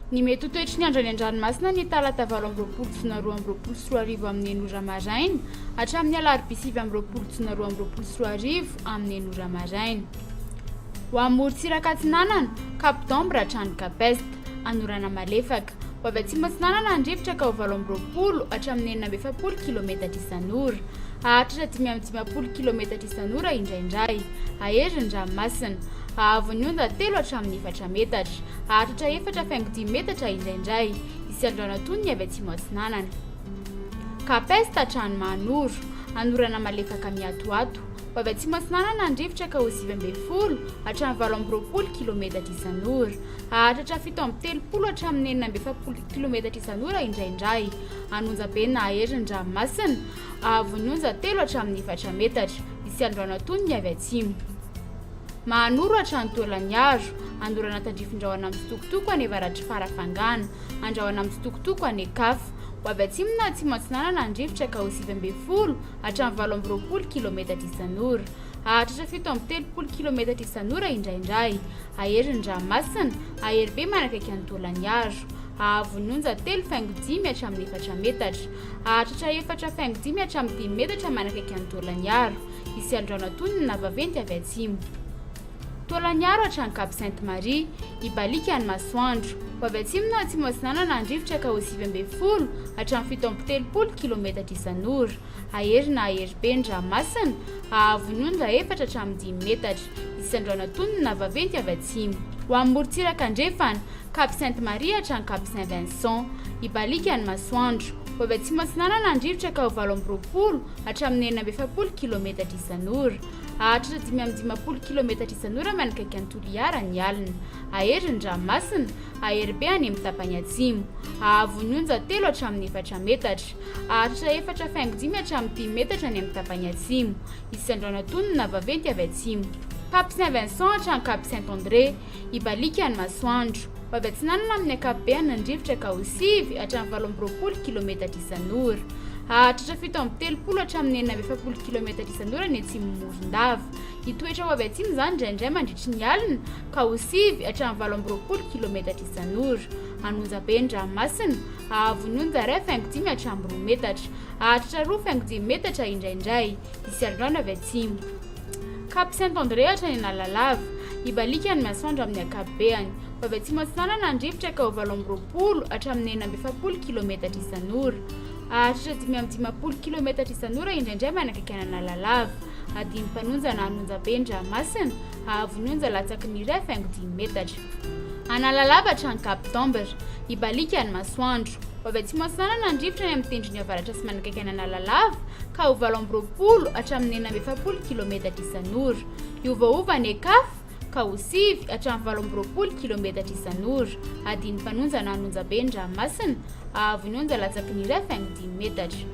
Ny mety ho toetry ny andro any an-dranomasina ny talata 8 amin'ny 2 maraina hatramin'ny alarobia 7 amin'ny 2 maraina. Ho amin'ny morontsiraka Atsinanana, Cap d'Ambre hatrany Capest, anorana malefaka. Ho avy atsimo Atsinanana andrivotra ka ho 20 hatramin'ny 40 km isan'ora. Ahatratra 5 km isan'ora indraindray. Aherindranomasina. Ahavon'ny onja 3 hatramin'ny 4 metatra. Ahatratra 4,10 metatra indraindray. Isy androana tony ny avy atsimo Atsinanana. Capest hatrany Manoro, anorana malefaka miatoato. Ho avy atsimo Atsinanana andrivotra ka ho 9 hatramin'ny 20 km isan'ora. Ahatratra 7 hatramin'ny 40 km isan'ora indraindray. Anonjabenina aherindranomasina. Ahavon'ny onja 3 hatramin'ny 4 metatra. Isy androana tony ny avy atsimo. Manoro hatrany Tolaniaro, andorana tandrifin-drahona amin'ny Sitokotoko any avaratry Farafangana, andrahona amin'ny Sitokotoko any Ekafo. Ho avy atsimo na atsimo Atsinanana andrivotra ka ho 9 hatramin'ny 20 km isan'ora. Ahatratra 7 km isan'ora indraindray. Aherindranomasina, aheribe manakaiky any Tolaniaro. Ahavon'ny onja 3,10 hatramin'ny 4 metatra. Ahatratra 4,10 hatramin'ny 10 metatra manakaiky any Tolaniaro. Isy androana tony ny navaventy avy atsimo. Tolaniaro hatrany Cap Sainte-Marie, Ibalika any Masoandro. Ho avy atsimo na atsimo Atsinanana andrivotra ka ho 9 hatramin'ny 17 km isan'ora. Aherina aheribe ny ranomasina. Ahavon'ny onja 4 hatramin'ny 10 metatra. Isy androana tony ny navaventy avy atsimo. Ho amin'ny morontsiraka andrefana, Cap Sainte-Marie hatrany Cap Saint-Vincent, Ibalika any Masoandro. Ho avy atsimo Atsinanana andrivotra ka ho 20 hatramin'ny 40 km isan'ora. Ahatratra 5 km isan'ora manakaiky any Toliara ny alina. Aherindranomasina, aheribe any amin'ny tapany atsimo. Ahavon'ny onja 3 hatramin'ny 4 metatra. Ahatratra 4,10 hatramin'ny 10 metatra any amin'ny tapany atsimo. Isy androana tony ny navaventy avy atsimo. Cap Saint-Vincent hatrany Cap Saint-André, Ibalika any Masoandro. Ho avy Atsinanana amin'ny ankapobeny andrivotra ka ho 9 hatramin'ny 20 km isan'ora. Ahatratra 17 hatramin'ny 40 km isan'ora ny atsimo Morondava. Hitoetra ho avy atsimo izany indraindray mandritry ny alina ka ho 9 hatramin'ny 20 km isan'ora. Anonjabe ny ranomasina. Ahavon'ny onja 2,10 hatramin'ny 2 metatra. Ahatratra 2,10 metatra indraindray. Isy androana avy atsimo. Cap Saint-André hatrany Analalava, Ibalika any Masoandro amin'ny ankapobeny. Ho avy atsimo Atsinanana andrivotra ka ho 20 hatramin'ny 40 km isan'ora. Ahatratra 10 km isan'ora indraindray manakaiky any Analalava. Adiny mpanonjana anonjabe ny ranomasina. Ahavon'ny onja latsaky ny 2,10 metatra. Analalava hatrany Cap d'Ambre, Ibalika any Masoandro. Ho avy atsimo Atsinanana andrivotra ny amin'ny tendrony avaratra sy manakaiky any Analalava ka ho 20 hatramin'ny 40 km isan'ora. Iovaova ny Ekafo ka ho 9 hatramin'ny 20 km isan'ora. Adiny mpanonjana anonjabe ny ranomasina. Ahavon'ny onja latsaky ny 2,10 metatra.